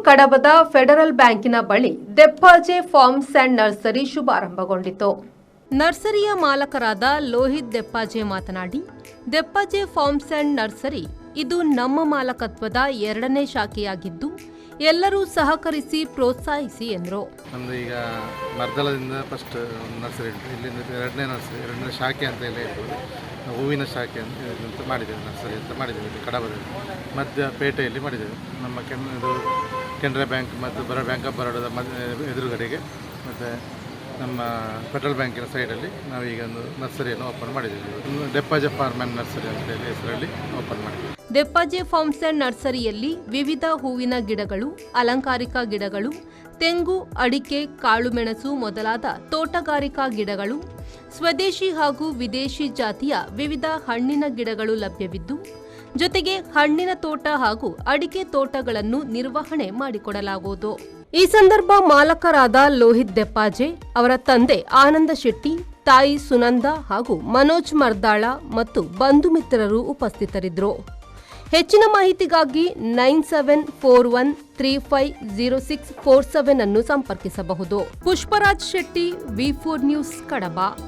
ಕಡಬದ federal ಬ್ಯಾಂಕಿನ ಬಳಿ ದೆಪ್ಪಾಜೆ forms and nursery ಶುಭಾರಂಭಗೊಂಡಿತು. ನರ್ಸರಿಯ ಮಾಲಕರಾದ Lohith ದೆಪ್ಪಾಜೆ ಮಾತನಾಡಿ, ದೆಪ್ಪಾಜೆ ಫಾರ್ಮ್ಸ್ ಅಂಡ್ ನರ್ಸರಿ ಇದು ನಮ್ಮ ಮಾಲಕತ್ವದ 2ನೇ ಶಾಖೆಯಾಗಿದ್ದು ಎಲ್ಲರೂ ಸಹಕರಿಸಿ ಪ್ರೋತ್ಸಾಹಿಸಿ ಎಂದರು. ನಮ್ಮದು ಈಗ ಮರ್ದಲದಿಂದ ಫಸ್ಟ್ ನರ್ಸರಿ ಉಂಟು, ಇಲ್ಲಿಂದ 2ನೇ ನರ್ಸರಿ, 2ನೇ ಶಾಖೆ ಅಂತ ಎಲ್ಲ ಹೇಳ್ಬೋದು. ಹೂವಿನ ಶಾಖೆ ಅಂತ ಮಾಡಿದ್ದೇವೆ, ನರ್ಸರಿ ಅಂತ ಮಾಡಿದ್ದೇವೆ ಇಲ್ಲಿ ಕಡಬದಲ್ಲಿ, ಮಧ್ಯ ಪೇಟೆಯಲ್ಲಿ ಮಾಡಿದ್ದೇವೆ. ನಮ್ಮ ಕೆನರಾ ಬ್ಯಾಂಕ್ ಮತ್ತು ಬ್ಯಾಂಕ್ ಆಫ್ ಬರೋಡದ ಎದುರುಗಡೆಗೆ ಮತ್ತು ನಮ್ಮ ಫೆಡರಲ್ ಬ್ಯಾಂಕಿನ ಸೈಡಲ್ಲಿ ನಾವೀಗ ಒಂದು ನರ್ಸರಿಯನ್ನು ಓಪನ್ ಮಾಡಿದ್ದೇವೆ. ದೆಪ್ಪಾಜೆ ಫಾರ್ಮ್ ಆ್ಯಂಡ್ ನರ್ಸರಿ ಅಂತ ಹೇಳಿ ಹೆಸರಲ್ಲಿ ಓಪನ್ ಮಾಡಿದ್ದೇವೆ. ದೆಪ್ಪಾಜೆ ಫಾರ್ಮ್ಸ್ ಅಂಡ್ ನರ್ಸರಿಯಲ್ಲಿ ವಿವಿಧ ಹೂವಿನ ಗಿಡಗಳು, ಅಲಂಕಾರಿಕ ಗಿಡಗಳು, ತೆಂಗು, ಅಡಿಕೆ, ಕಾಳುಮೆಣಸು ಮೊದಲಾದ ತೋಟಗಾರಿಕಾ ಗಿಡಗಳು, ಸ್ವದೇಶಿ ಹಾಗೂ ವಿದೇಶಿ ಜಾತಿಯ ವಿವಿಧ ಹಣ್ಣಿನ ಗಿಡಗಳು ಲಭ್ಯವಿದ್ದು, ಜೊತೆಗೆ ಹಣ್ಣಿನ ತೋಟ ಹಾಗೂ ಅಡಿಕೆ ತೋಟಗಳನ್ನು ನಿರ್ವಹಣೆ ಮಾಡಿಕೊಡಲಾಗುವುದು. ಈ ಸಂದರ್ಭ ಮಾಲಕರಾದ ಲೋಹಿತ್ ದೆಪ್ಪಾಜೆ, ಅವರ ತಂದೆ ಆನಂದ ಶೆಟ್ಟಿ, ತಾಯಿ ಸುನಂದ ಹಾಗೂ ಮನೋಜ್ ಮರ್ದಾಳ ಮತ್ತು ಬಂಧು ಮಿತ್ರರು ಉಪಸ್ಥಿತರಿದ್ದರು. ಹೆಚ್ಚಿನ ಮಾಹಿತಿಗಾಗಿ 9741350647 ಅನ್ನು ಸಂಪರ್ಕಿಸಬಹುದು. ಪುಷ್ಪರಾಜ್ ಶೆಟ್ಟಿ, V4 ನ್ಯೂಸ್, ಕಡಬ.